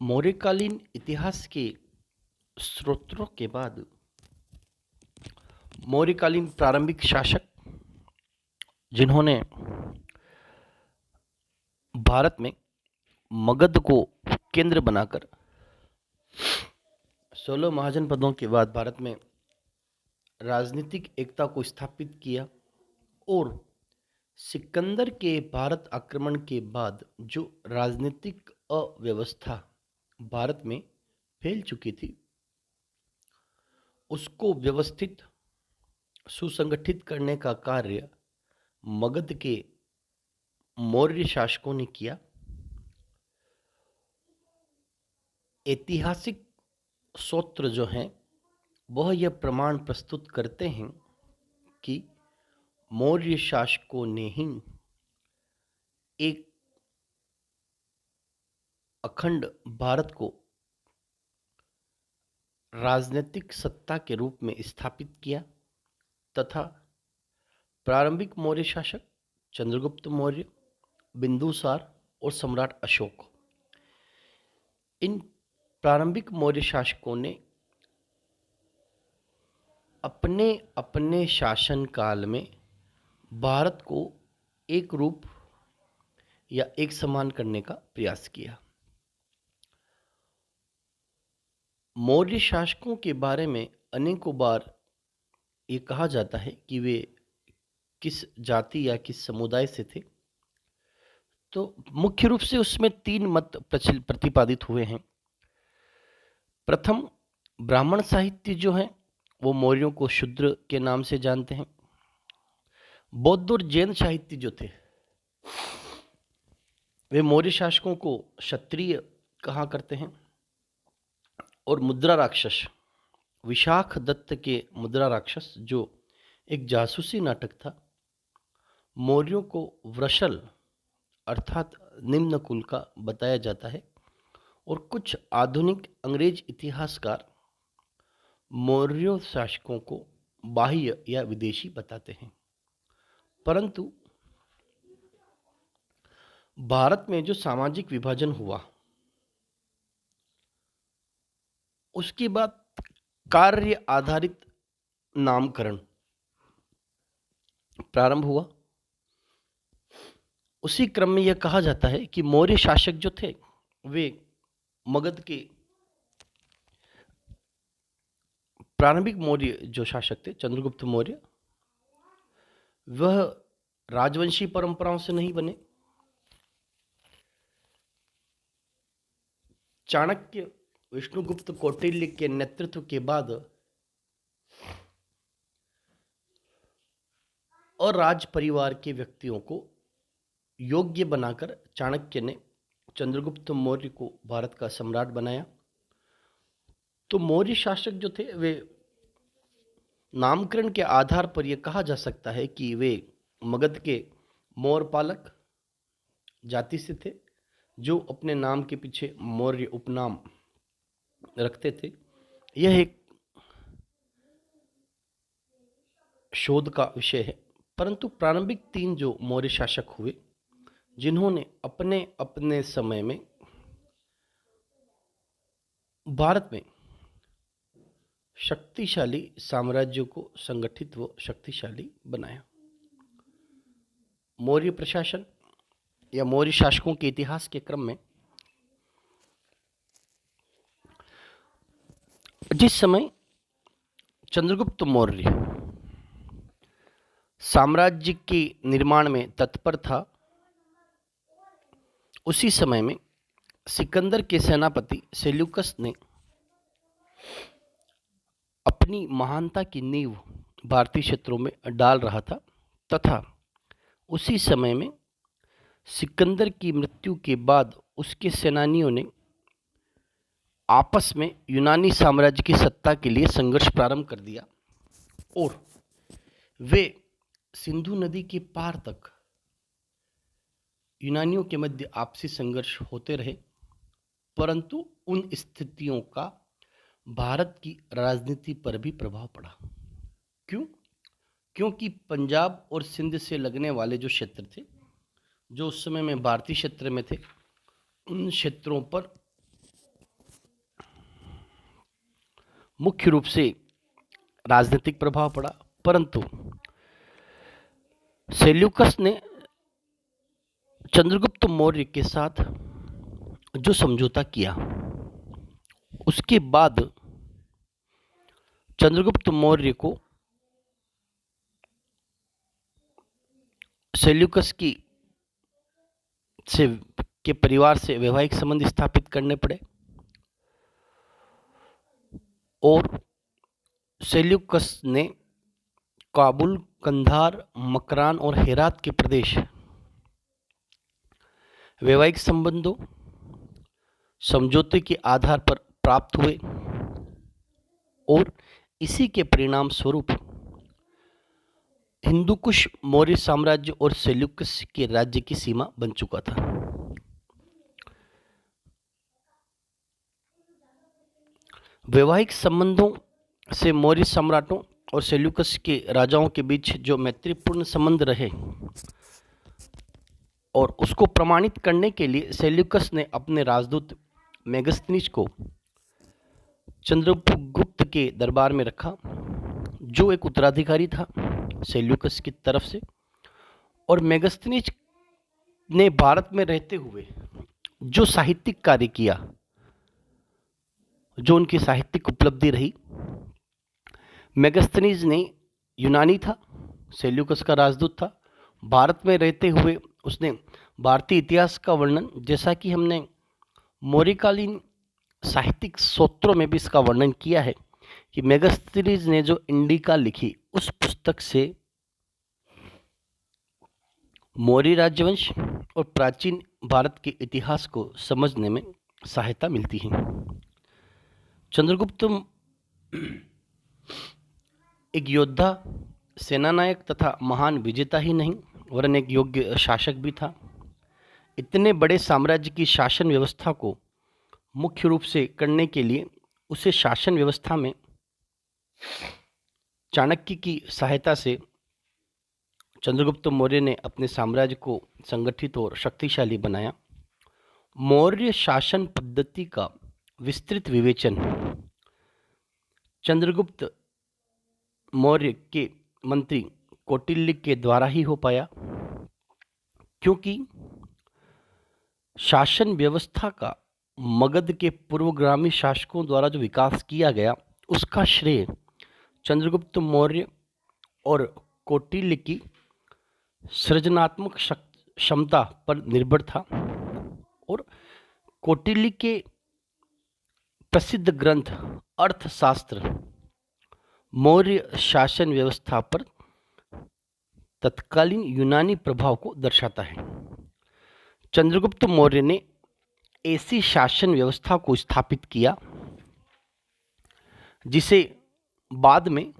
मौर्यकालीन इतिहास के स्रोतों के बाद मौर्यकालीन प्रारंभिक शासक जिन्होंने भारत में मगध को केंद्र बनाकर 16 महाजनपदों के बाद भारत में राजनीतिक एकता को स्थापित किया और सिकंदर के भारत आक्रमण के बाद जो राजनीतिक अव्यवस्था भारत में फैल चुकी थी उसको व्यवस्थित सुसंगठित करने का कार्य मगध के मौर्य शासकों ने किया। ऐतिहासिक सूत्र जो हैं वह यह प्रमाण प्रस्तुत करते हैं कि मौर्य शासकों ने ही एक अखंड भारत को राजनीतिक सत्ता के रूप में स्थापित किया तथा प्रारंभिक मौर्य शासक चंद्रगुप्त मौर्य, बिंदुसार और सम्राट अशोक, इन प्रारंभिक मौर्य शासकों ने अपने अपने शासन काल में भारत को एक रूप या एक समान करने का प्रयास किया। मौर्य शासकों के बारे में अनेकों बार ये कहा जाता है कि वे किस जाति या किस समुदाय से थे, तो मुख्य रूप से उसमें 3 मत प्रतिपादित हुए हैं। प्रथम, ब्राह्मण साहित्य जो है वो मौर्यों को शूद्र के नाम से जानते हैं। बौद्ध और जैन साहित्य जो थे वे मौर्य शासकों को क्षत्रिय कहा करते हैं। और मुद्रा राक्षस, विशाख दत्त के मुद्रा राक्षस जो एक जासूसी नाटक था, मौर्यों को वृषल अर्थात निम्न कुल का बताया जाता है। और कुछ आधुनिक अंग्रेज इतिहासकार मौर्य शासकों को बाह्य या विदेशी बताते हैं। परंतु भारत में जो सामाजिक विभाजन हुआ उसके बाद कार्य आधारित नामकरण प्रारंभ हुआ। उसी क्रम में यह कहा जाता है कि मौर्य शासक जो थे वे मगध के प्रारंभिक मौर्य जो शासक थे चंद्रगुप्त मौर्य, वह राजवंशी परंपराओं से नहीं बने। चाणक्य, विष्णुगुप्त कौटिल्य के नेतृत्व के बाद और राज परिवार के व्यक्तियों को योग्य बनाकर चाणक्य ने चंद्रगुप्त मौर्य को भारत का सम्राट बनाया। तो मौर्य शासक जो थे वे नामकरण के आधार पर यह कहा जा सकता है कि वे मगध के मौर्य पालक जाति से थे जो अपने नाम के पीछे मौर्य उपनाम रखते थे। यह एक शोध का विषय है। परंतु प्रारंभिक 3 जो मौर्य शासक हुए जिन्होंने अपने अपने समय में भारत में शक्तिशाली साम्राज्य को संगठित व शक्तिशाली बनाया। मौर्य प्रशासन या मौर्य शासकों के इतिहास के क्रम में जिस समय चंद्रगुप्त मौर्य साम्राज्य के निर्माण में तत्पर था, उसी समय में सिकंदर के सेनापति सेल्यूकस ने अपनी महानता की नींव भारतीय क्षेत्रों में डाल रहा था तथा उसी समय में सिकंदर की मृत्यु के बाद उसके सेनानियों ने आपस में यूनानी साम्राज्य की सत्ता के लिए संघर्ष प्रारंभ कर दिया और वे सिंधु नदी के पार तक यूनानियों के मध्य आपसी संघर्ष होते रहे। परंतु उन स्थितियों का भारत की राजनीति पर भी प्रभाव पड़ा। क्यों? क्योंकि पंजाब और सिंध से लगने वाले जो क्षेत्र थे जो उस समय में भारतीय क्षेत्र में थे, उन क्षेत्रों पर मुख्य रूप से राजनीतिक प्रभाव पड़ा, परंतु सेल्यूकस ने चंद्रगुप्त मौर्य के साथ जो समझौता किया, उसके बाद चंद्रगुप्त मौर्य को सेल्यूकस की से के परिवार से वैवाहिक संबंध स्थापित करने पड़े और सेल्यूकस ने काबुल, कंधार, मकरान और हेरात के प्रदेश वैवाहिक संबंधों समझौते के आधार पर प्राप्त हुए और इसी के परिणाम स्वरूप हिंदुकुश मौर्य साम्राज्य और सेल्यूकस के राज्य की सीमा बन चुका था। वैवाहिक संबंधों से मौर्य सम्राटों और सेल्यूकस के राजाओं के बीच जो मैत्रीपूर्ण संबंध रहे और उसको प्रमाणित करने के लिए सेल्यूकस ने अपने राजदूत मेगस्थनीज को चंद्रगुप्त के दरबार में रखा, जो एक उत्तराधिकारी था सेल्यूकस की तरफ से। और मेगस्थनीज ने भारत में रहते हुए जो साहित्यिक कार्य किया, जो उनकी साहित्यिक उपलब्धि रही, मेगस्थनीज ने यूनानी था, सेल्यूकस का राजदूत था। भारत में रहते हुए उसने भारतीय इतिहास का वर्णन, जैसा कि हमने मौर्यकालीन साहित्यिक स्रोतों में भी इसका वर्णन किया है कि मेगस्थनीज ने जो इंडिका लिखी, उस पुस्तक से मौर्य राजवंश और प्राचीन भारत के इतिहास को समझने में सहायता मिलती है। चंद्रगुप्त एक योद्धा, सेनानायक तथा महान विजेता ही नहीं वरन एक योग्य शासक भी था। इतने बड़े साम्राज्य की शासन व्यवस्था को मुख्य रूप से करने के लिए उसे शासन व्यवस्था में चाणक्य की सहायता से चंद्रगुप्त मौर्य ने अपने साम्राज्य को संगठित और शक्तिशाली बनाया। मौर्य शासन पद्धति का विस्तृत विवेचन चंद्रगुप्त मौर्य के मंत्री कौटिल्य के द्वारा ही हो पाया, क्योंकि शासन व्यवस्था का मगध के पूर्वगामी शासकों द्वारा जो विकास किया गया, उसका श्रेय चंद्रगुप्त मौर्य और कौटिल्य की सृजनात्मक क्षमता पर निर्भर था। और कौटिल्य के प्रसिद्ध ग्रंथ अर्थशास्त्र मौर्य शासन व्यवस्था पर तत्कालीन यूनानी प्रभाव को दर्शाता है। चंद्रगुप्त मौर्य ने ऐसी शासन व्यवस्था को स्थापित किया जिसे बाद में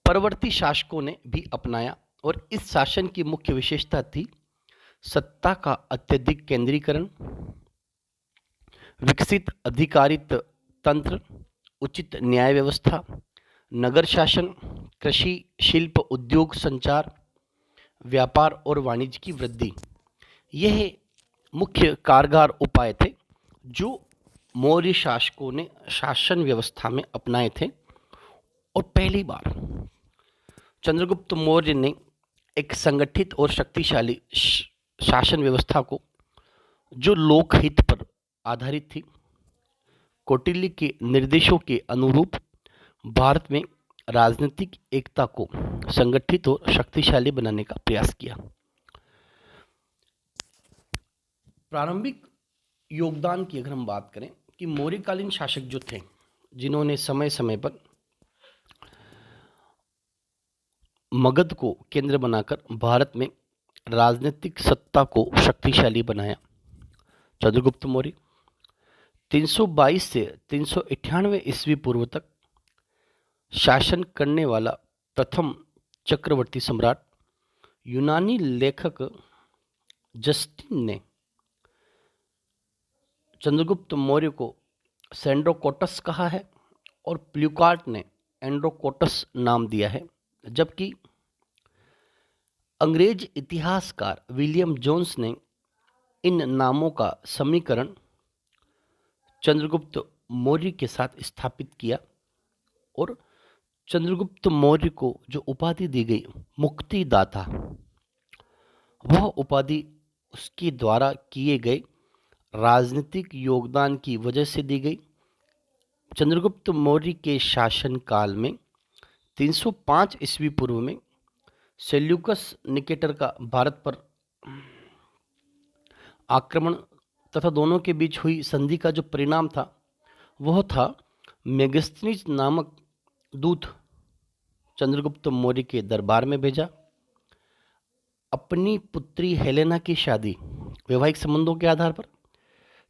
परवर्ती शासकों ने भी अपनाया। और इस शासन की मुख्य विशेषता थी सत्ता का अत्यधिक केंद्रीकरण, विकसित अधिकारित तंत्र, उचित न्याय व्यवस्था, नगर शासन, कृषि, शिल्प, उद्योग, संचार, व्यापार और वाणिज्य की वृद्धि। यह मुख्य कारगर उपाय थे जो मौर्य शासकों ने शासन व्यवस्था में अपनाए थे। और पहली बार चंद्रगुप्त मौर्य ने एक संगठित और शक्तिशाली शासन व्यवस्था को, जो लोकहित पर आधारित थी, कौटिल्य के निर्देशों के अनुरूप भारत में राजनीतिक एकता को संगठित और शक्तिशाली बनाने का प्रयास किया। प्रारंभिक योगदान की अगर हम बात करें कि मौर्यकालीन शासक जो थे, जिन्होंने समय समय पर मगध को केंद्र बनाकर भारत में राजनीतिक सत्ता को शक्तिशाली बनाया। चंद्रगुप्त मौर्य 322 से 398 ईस्वी पूर्व तक शासन करने वाला प्रथम चक्रवर्ती सम्राट। यूनानी लेखक जस्टिन ने चंद्रगुप्त मौर्य को सेंड्रोकोटस कहा है और प्लूटार्क ने एंड्रोकोटस नाम दिया है, जबकि अंग्रेज इतिहासकार विलियम जोन्स ने इन नामों का समीकरण चंद्रगुप्त मौर्य के साथ स्थापित किया और चंद्रगुप्त मौर्य को जो उपाधि दी गई मुक्तिदाता, वह उपाधि उसके द्वारा किए गए राजनीतिक योगदान की वजह से दी गई। चंद्रगुप्त मौर्य के शासन काल में 305 ईस्वी पूर्व में सेल्यूकस निकेटर का भारत पर आक्रमण तथा दोनों के बीच हुई संधि का जो परिणाम था वह था मेगस्थनीज नामक दूत चंद्रगुप्त मौर्य के दरबार में भेजा। अपनी पुत्री हेलेना की शादी वैवाहिक संबंधों के आधार पर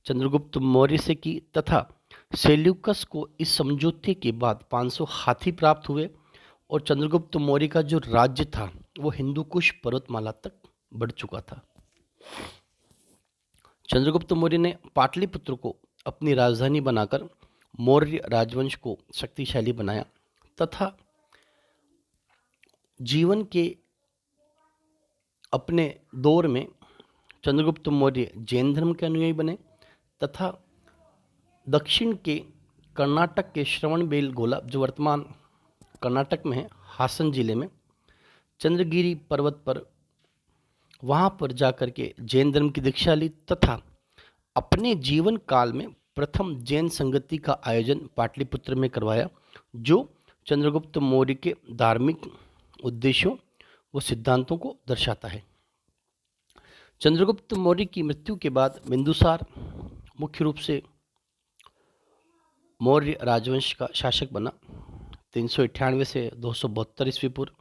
चंद्रगुप्त मौर्य से की तथा सेल्यूकस को इस समझौते के बाद 500 हाथी प्राप्त हुए और चंद्रगुप्त मौर्य का जो राज्य था वो हिंदू कुश पर्वतमाला तक बढ़ चुका था। चंद्रगुप्त मौर्य ने पाटलिपुत्र को अपनी राजधानी बनाकर मौर्य राजवंश को शक्तिशाली बनाया तथा जीवन के अपने दौर में चंद्रगुप्त मौर्य जैन धर्म के अनुयायी बने तथा दक्षिण के कर्नाटक के श्रवणबेलगोला, जो वर्तमान कर्नाटक में है, हासन जिले में चंद्रगिरी पर्वत पर, वहाँ पर जाकर के जैन धर्म की दीक्षा ली तथा अपने जीवन काल में प्रथम जैन संगति का आयोजन पाटलिपुत्र में करवाया, जो चंद्रगुप्त मौर्य के धार्मिक उद्देश्यों व सिद्धांतों को दर्शाता है। चंद्रगुप्त मौर्य की मृत्यु के बाद बिंदुसार मुख्य रूप से मौर्य राजवंश का शासक बना। 398 से 272 ईस्वी पूर्व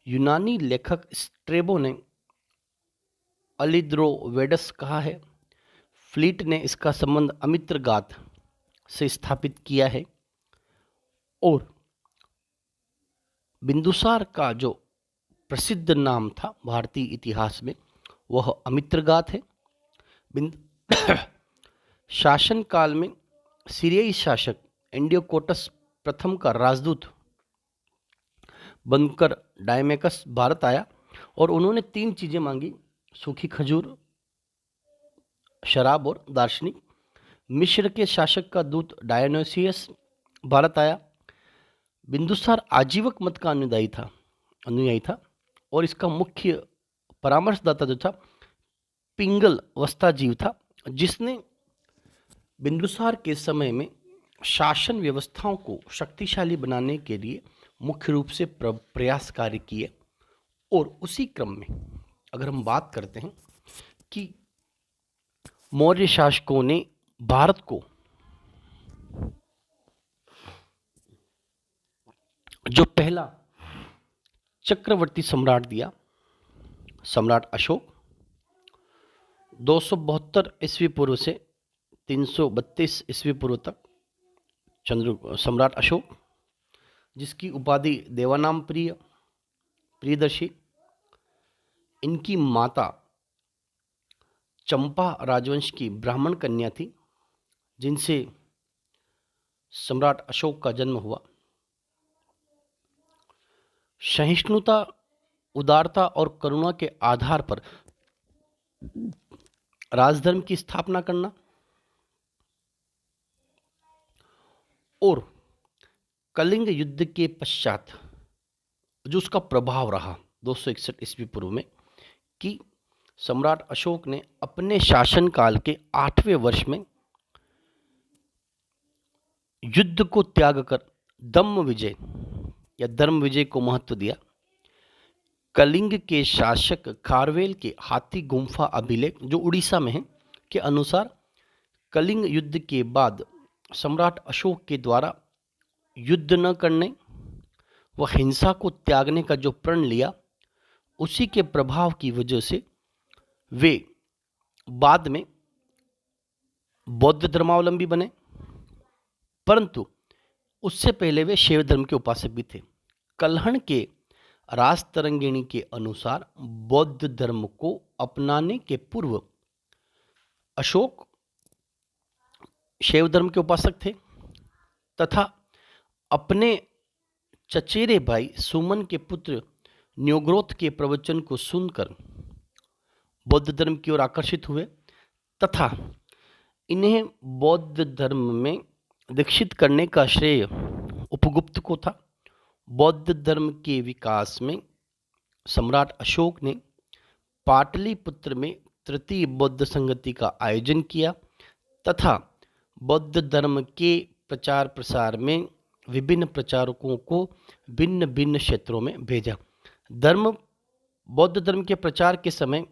यूनानी लेखक स्ट्रेबो ने अलिद्रोवेडस कहा है। फ्लीट ने इसका संबंध अमित्रगाथ से स्थापित किया है और बिंदुसार का जो प्रसिद्ध नाम था भारतीय इतिहास में वह अमित्रगाथ है। शासन काल में सीरियाई शासक एंडियोकोटस प्रथम का राजदूत बनकर डायमेकस भारत आया और उन्होंने 3 चीजें मांगी: सूखी खजूर, शराब और दार्शनिक। मिस्र के शासक का दूत डायोनिसियस भारत आया। बिंदुसार आजीवक मत का अनुयायी था और इसका मुख्य परामर्शदाता जो था पिंगल वस्ताजीव था, जिसने बिंदुसार के समय में शासन व्यवस्थाओं को शक्तिशाली बनाने के लिए मुख्य रूप से प्रयास कार्य किए। और उसी क्रम में अगर हम बात करते हैं कि मौर्य शासकों ने भारत को जो पहला चक्रवर्ती सम्राट दिया, सम्राट अशोक, 272 ईस्वी पूर्व से 332 ईस्वी पूर्व तक सम्राट अशोक, जिसकी उपाधि देवानाम प्रियदर्शी, इनकी माता चंपा राजवंश की ब्राह्मण कन्या थी, जिनसे सम्राट अशोक का जन्म हुआ। सहिष्णुता, उदारता और करुणा के आधार पर राजधर्म की स्थापना करना और कलिंग युद्ध के पश्चात जो उसका प्रभाव रहा 261 ईस्वी पूर्व में, कि सम्राट अशोक ने अपने शासनकाल के 8वें वर्ष में युद्ध को त्याग कर दम्म विजय या धर्म विजय को महत्व दिया। कलिंग के शासक खारवेल के हाथी गुम्फा अभिलेख, जो उड़ीसा में है, के अनुसार कलिंग युद्ध के बाद सम्राट अशोक के द्वारा युद्ध न करने व हिंसा को त्यागने का जो प्रण लिया, उसी के प्रभाव की वजह से वे बाद में बौद्ध धर्मावलंबी बने, परंतु उससे पहले वे शैव धर्म के उपासक भी थे। कल्हण के राजतरंगिणी के अनुसार बौद्ध धर्म को अपनाने के पूर्व अशोक शैव धर्म के उपासक थे तथा अपने चचेरे भाई सुमन के पुत्र न्योग्रोथ के प्रवचन को सुनकर बौद्ध धर्म की ओर आकर्षित हुए तथा इन्हें बौद्ध धर्म में दीक्षित करने का श्रेय उपगुप्त को था। बौद्ध धर्म के विकास में सम्राट अशोक ने पाटलिपुत्र में तृतीय बौद्ध संगति का आयोजन किया तथा बौद्ध धर्म के प्रचार प्रसार में विभिन्न प्रचारकों को भिन्न भिन्न क्षेत्रों में भेजा। बौद्ध धर्म के प्रचार के समय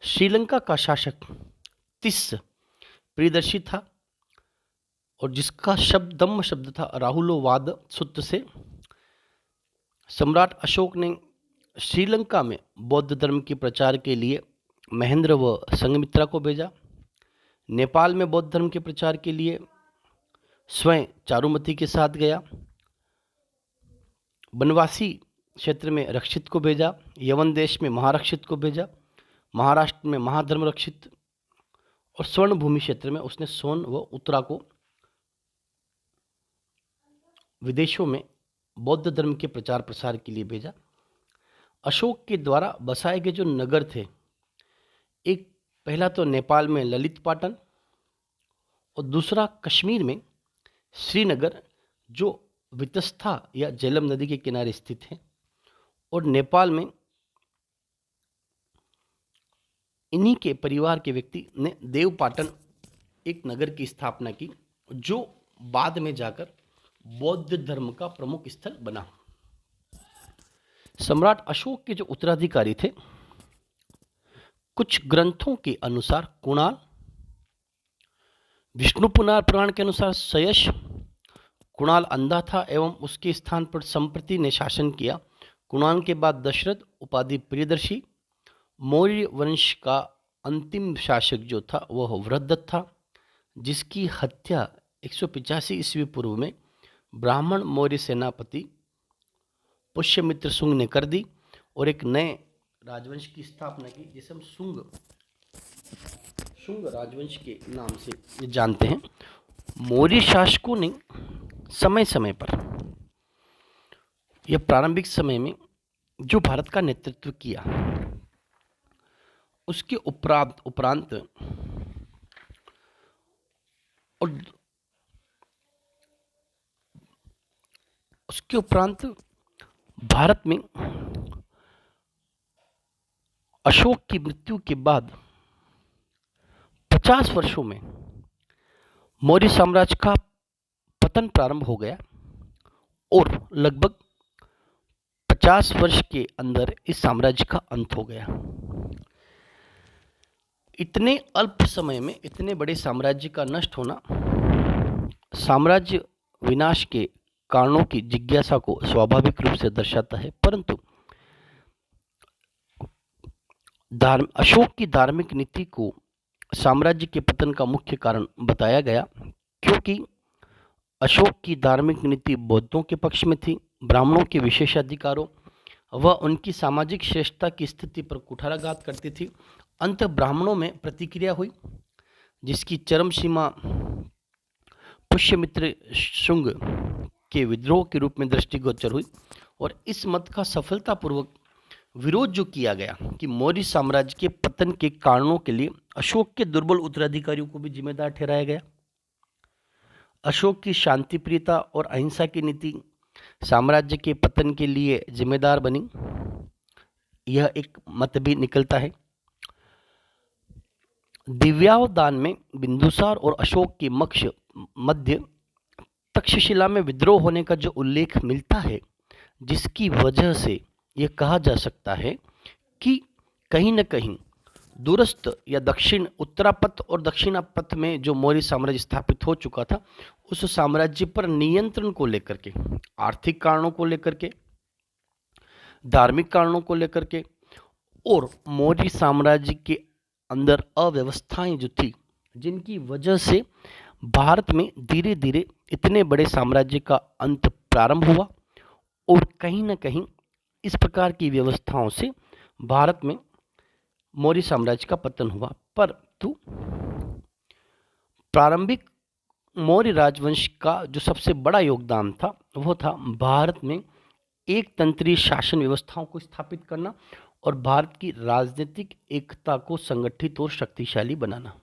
श्रीलंका का शासक तिस्स प्रियदर्शी था और जिसका धम्म शब्द था राहुलोवाद सूत्र से। सम्राट अशोक ने श्रीलंका में बौद्ध धर्म के प्रचार के लिए महेंद्र व संघमित्रा को भेजा। नेपाल में बौद्ध धर्म के प्रचार के लिए स्वयं चारुमती के साथ गया। बनवासी क्षेत्र में रक्षित को भेजा। यवन देश में महारक्षित को भेजा। महाराष्ट्र में महाधर्म रक्षित और स्वर्ण भूमि क्षेत्र में उसने सोन व उत्तरा को विदेशों में बौद्ध धर्म के प्रचार प्रसार के लिए भेजा। अशोक के द्वारा बसाए गए जो नगर थे, एक पहला तो नेपाल में ललित पाटन और दूसरा कश्मीर में श्रीनगर जो वितस्था या झेलम नदी के किनारे स्थित है, और नेपाल में इन्हीं के परिवार के व्यक्ति ने देवपाटन एक नगर की स्थापना की जो बाद में जाकर बौद्ध धर्म का प्रमुख स्थल बना। सम्राट अशोक के जो उत्तराधिकारी थे, कुछ ग्रंथों के अनुसार कुणाल, विष्णु पुराण के अनुसार सयश। कुणाल अंधा था एवं उसके स्थान पर संप्रति ने शासन किया। कुणाल के बाद दशरथ उपाधि प्रियदर्शी। मौर्य वंश का अंतिम शासक जो था वह वृहदत्त था, जिसकी हत्या 185 ईस्वी पूर्व में ब्राह्मण मौर्य सेनापति पुष्यमित्र शुंग ने कर दी और एक नए राजवंश की स्थापना की जिसे हम शुंग राजवंश के नाम से जानते हैं। मौर्य शासकों ने समय समय पर यह प्रारंभिक समय में जो भारत का नेतृत्व किया, उसके उपरांत भारत में अशोक की मृत्यु के बाद 50 वर्षों में मौर्य साम्राज्य का पतन प्रारंभ हो गया और लगभग 50 वर्ष के अंदर इस साम्राज्य का अंत हो गया। इतने अल्प समय में इतने बड़े साम्राज्य का नष्ट होना साम्राज्य विनाश के कारणों की जिज्ञासा को स्वाभाविक रूप से दर्शाता है, परंतु अशोक की धार्मिक नीति को साम्राज्य के पतन का मुख्य कारण बताया गया, क्योंकि अशोक की धार्मिक नीति बौद्धों के पक्ष में थी। ब्राह्मणों के विशेषाधिकारों व उनकी सामाजिक श्रेष्ठता की स्थिति पर कुठाराघात करती थी। अंत ब्राह्मणों में प्रतिक्रिया हुई जिसकी चरम सीमा पुष्यमित्र शुंग के विद्रोह के रूप में दृष्टिगोचर हुई और इस मत का सफलतापूर्वक विरोध जो किया गया कि मौर्य साम्राज्य के पतन के कारणों के लिए अशोक के दुर्बल उत्तराधिकारियों को भी जिम्मेदार ठहराया गया। अशोक की शांतिप्रियता और अहिंसा की नीति साम्राज्य के पतन के लिए जिम्मेदार बनी, यह एक मत भी निकलता है। दिव्यावदान में बिंदुसार और अशोक के मध्य तक्षशिला में विद्रोह होने का जो उल्लेख मिलता है, जिसकी वजह से यह कहा जा सकता है कि कहीं न कहीं दूरस्थ या उत्तरापथ और दक्षिणापथ में जो मौर्य साम्राज्य स्थापित हो चुका था, उस साम्राज्य पर नियंत्रण को लेकर के, आर्थिक कारणों को लेकर के, धार्मिक कारणों को लेकर के और मौर्य साम्राज्य के अंदर अव्यवस्थाएं जो थी, जिनकी वजह से भारत में धीरे धीरे इतने बड़े साम्राज्य का अंत प्रारंभ हुआ और कहीं न कहीं इस प्रकार की व्यवस्थाओं से भारत में मौर्य साम्राज्य का पतन हुआ। परंतु प्रारंभिक मौर्य राजवंश का जो सबसे बड़ा योगदान था वो था भारत में एक तंत्रीय शासन व्यवस्थाओं को स्थापित करना और भारत की राजनीतिक एकता को संगठित और शक्तिशाली बनाना।